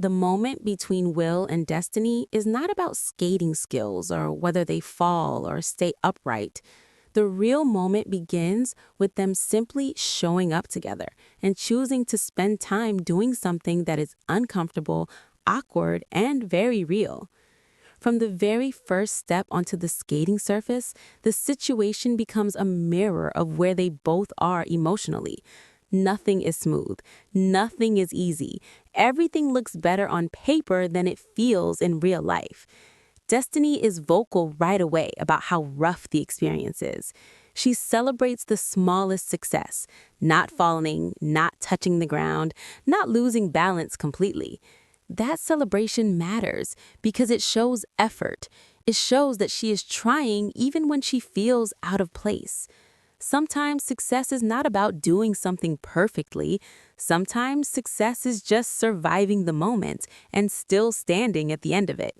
The moment between Will and Destiny is not about skating skills or whether they fall or stay upright. The real moment begins with them simply showing up together and choosing to spend time doing something that is uncomfortable, awkward, and very real. From the very first step onto the skating surface, the situation becomes a mirror of where they both are emotionally. Nothing is smooth. Nothing is easy. Everything looks better on paper than it feels in real life. Destiny is vocal right away about how rough the experience is. She celebrates the smallest success, not falling, not touching the ground, not losing balance completely. That celebration matters because it shows effort. It shows that she is trying even when she feels out of place. Sometimes success is not about doing something perfectly. Sometimes success is just surviving the moment and still standing at the end of it.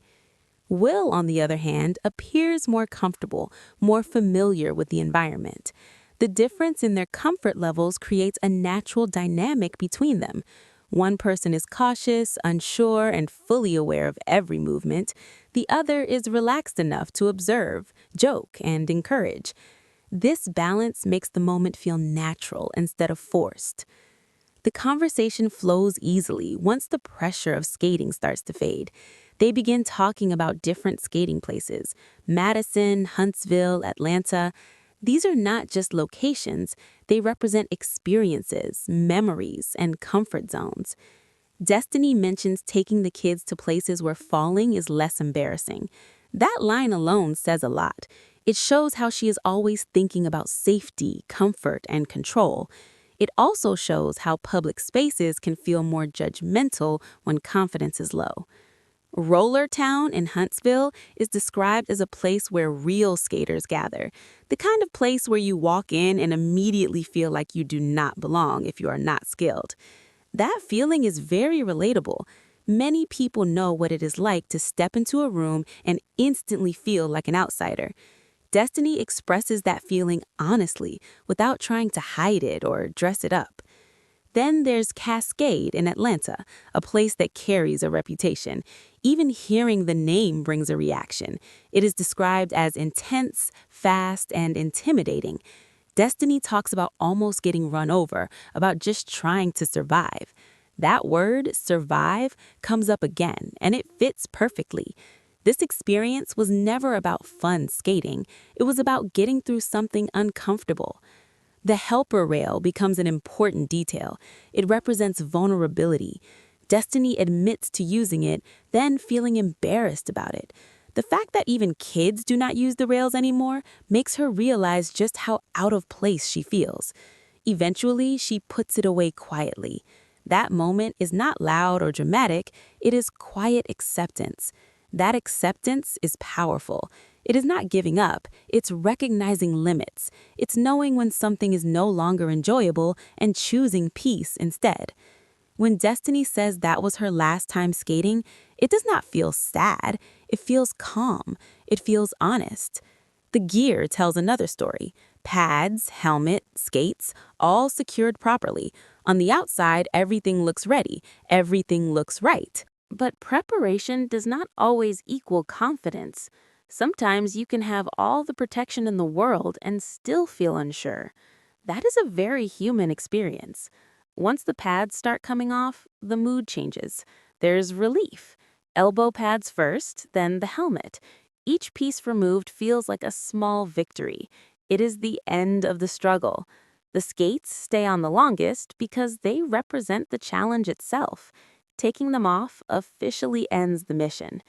Will, on the other hand, appears more comfortable, more familiar with the environment. The difference in their comfort levels creates a natural dynamic between them. One person is cautious, unsure, and fully aware of every movement. The other is relaxed enough to observe, joke, and encourage. This balance makes the moment feel natural instead of forced. The conversation flows easily once the pressure of skating starts to fade. They begin talking about different skating places: Madison, Huntsville, Atlanta. These are not just locations, they represent experiences, memories, and comfort zones. Destiny mentions taking the kids to places where falling is less embarrassing. That line alone says a lot. It shows how she is always thinking about safety, comfort, and control. It also shows how public spaces can feel more judgmental when confidence is low. Roller Town in Huntsville is described as a place where real skaters gather, the kind of place where you walk in and immediately feel like you do not belong if you are not skilled. That feeling is very relatable. Many people know what it is like to step into a room and instantly feel like an outsider. Destiny expresses that feeling honestly, without trying to hide it or dress it up. Then there's Cascade in Atlanta, a place that carries a reputation. Even hearing the name brings a reaction. It is described as intense, fast, and intimidating. Destiny talks about almost getting run over, about just trying to survive. That word, survive, comes up again, and it fits perfectly. This experience was never about fun skating. It was about getting through something uncomfortable. The helper rail becomes an important detail. It represents vulnerability. Destiny admits to using it, then feeling embarrassed about it. The fact that even kids do not use the rails anymore makes her realize just how out of place she feels. Eventually, she puts it away quietly. That moment is not loud or dramatic, it is quiet acceptance. That acceptance is powerful. It is not giving up, it's recognizing limits. It's knowing when something is no longer enjoyable and choosing peace instead. When Destiny says that was her last time skating, it does not feel sad. It feels calm. It feels honest. The gear tells another story. Pads, helmet, skates, all secured properly. On the outside, everything looks ready. Everything looks right. But preparation does not always equal confidence. Sometimes you can have all the protection in the world and still feel unsure. That is a very human experience. Once the pads start coming off, the mood changes. There's relief. Elbow pads first, then the helmet. Each piece removed feels like a small victory. It is the end of the struggle. The skates stay on the longest because they represent the challenge itself. Taking them off officially ends the mission.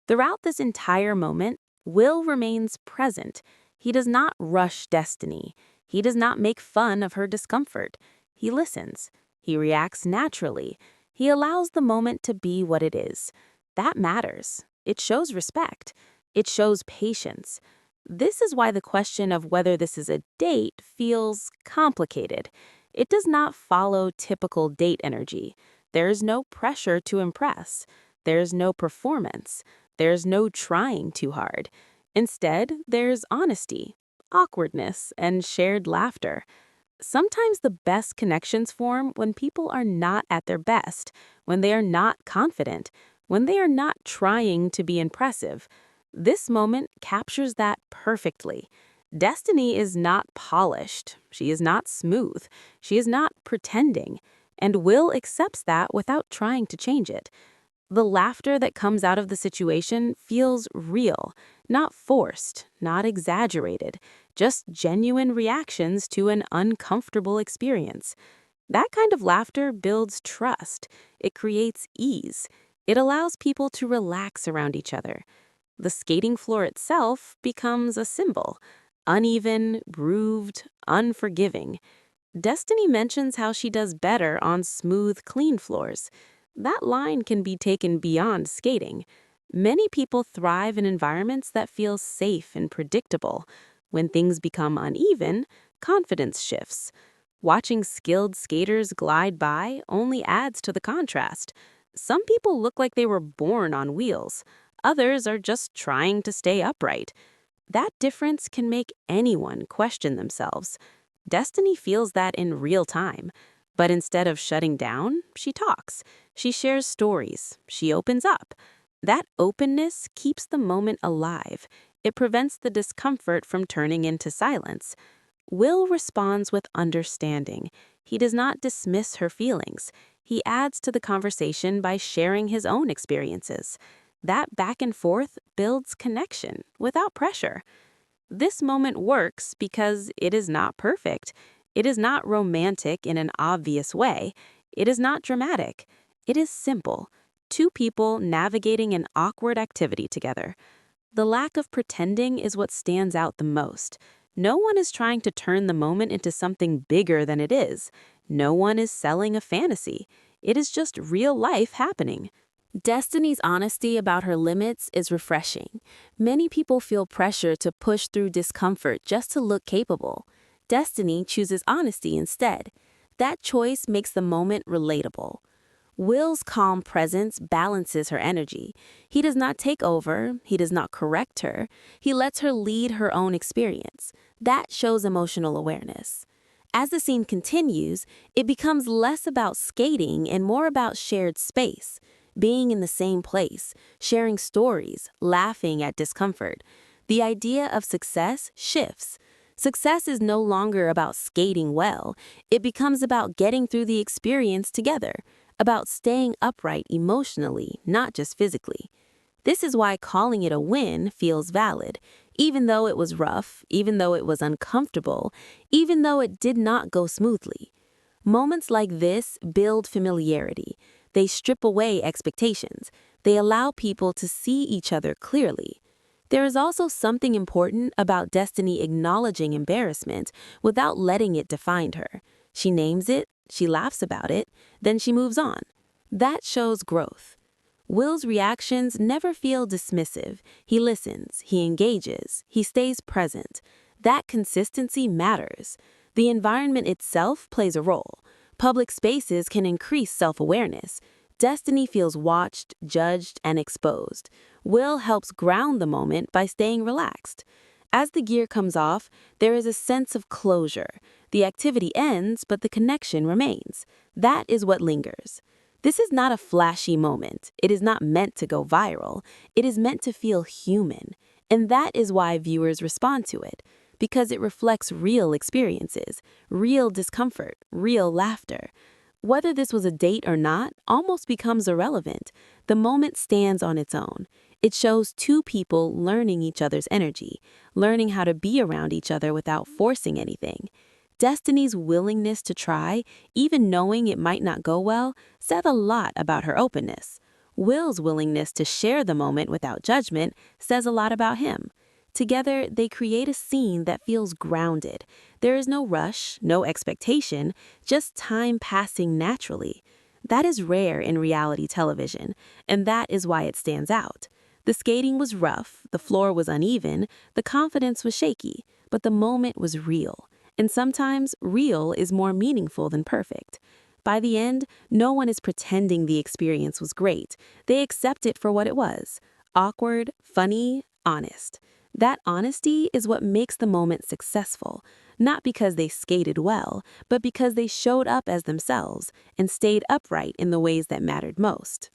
Throughout this entire moment, Will remains present. He does not rush Destiny. He does not make fun of her discomfort. He listens. He reacts naturally. He allows the moment to be what it is. That matters. It shows respect. It shows patience. This is why the question of whether this is a date feels complicated. It does not follow typical date energy. There's no pressure to impress. There's no performance. There's no trying too hard. Instead, there's honesty, awkwardness, and shared laughter. Sometimes the best connections form when people are not at their best, when they are not confident, when they are not trying to be impressive. This moment captures that perfectly. Destiny is not polished. She is not smooth. She is not pretending. And Will accepts that without trying to change it. The laughter that comes out of the situation feels real, not forced, not exaggerated, just genuine reactions to an uncomfortable experience. That kind of laughter builds trust. It creates ease. It allows people to relax around each other. The skating floor itself becomes a symbol, uneven, grooved, unforgiving. Destiny mentions how she does better on smooth, clean floors. That line can be taken beyond skating. Many people thrive in environments that feel safe and predictable. When things become uneven, confidence shifts. Watching skilled skaters glide by only adds to the contrast. Some people look like they were born on wheels. Others are just trying to stay upright. That difference can make anyone question themselves. Destiny feels that in real time. But instead of shutting down, she talks. She shares stories. She opens up. That openness keeps the moment alive. It prevents the discomfort from turning into silence. Will responds with understanding. He does not dismiss her feelings. He adds to the conversation by sharing his own experiences. That back and forth builds connection without pressure. This moment works because it is not perfect. It is not romantic in an obvious way. It is not dramatic. It is simple. Two people navigating an awkward activity together. The lack of pretending is what stands out the most. No one is trying to turn the moment into something bigger than it is. No one is selling a fantasy. It is just real life happening. Destiny's honesty about her limits is refreshing. Many people feel pressure to push through discomfort just to look capable. Destiny chooses honesty instead. That choice makes the moment relatable. Will's calm presence balances her energy. He does not take over, he does not correct her, he lets her lead her own experience. That shows emotional awareness. As the scene continues, it becomes less about skating and more about shared space, being in the same place, sharing stories, laughing at discomfort. The idea of success shifts. Success is no longer about skating well, it becomes about getting through the experience together, about staying upright emotionally, not just physically. This is why calling it a win feels valid, even though it was rough, even though it was uncomfortable, even though it did not go smoothly. Moments like this build familiarity. They strip away expectations. They allow people to see each other clearly. There is also something important about Destiny acknowledging embarrassment without letting it define her. She names it, she laughs about it, then she moves on. That shows growth. Will's reactions never feel dismissive. He listens, he engages, he stays present. That consistency matters. The environment itself plays a role. Public spaces can increase self-awareness. Destiny feels watched, judged, and exposed. Will helps ground the moment by staying relaxed. As the gear comes off, there is a sense of closure. The activity ends, but the connection remains. That is what lingers. This is not a flashy moment. It is not meant to go viral. It is meant to feel human. And that is why viewers respond to it, because it reflects real experiences, real discomfort, real laughter. Whether this was a date or not almost becomes irrelevant. The moment stands on its own. It shows two people learning each other's energy, learning how to be around each other without forcing anything. Destiny's willingness to try, even knowing it might not go well, said a lot about her openness. Will's willingness to share the moment without judgment says a lot about him. Together, they create a scene that feels grounded. There is no rush, no expectation, just time passing naturally. That is rare in reality television, and that is why it stands out. The skating was rough, the floor was uneven, the confidence was shaky, but the moment was real. And sometimes, real is more meaningful than perfect. By the end, no one is pretending the experience was great. They accept it for what it was: awkward, funny, honest. That honesty is what makes the moment successful, not because they skated well, but because they showed up as themselves and stayed upright in the ways that mattered most.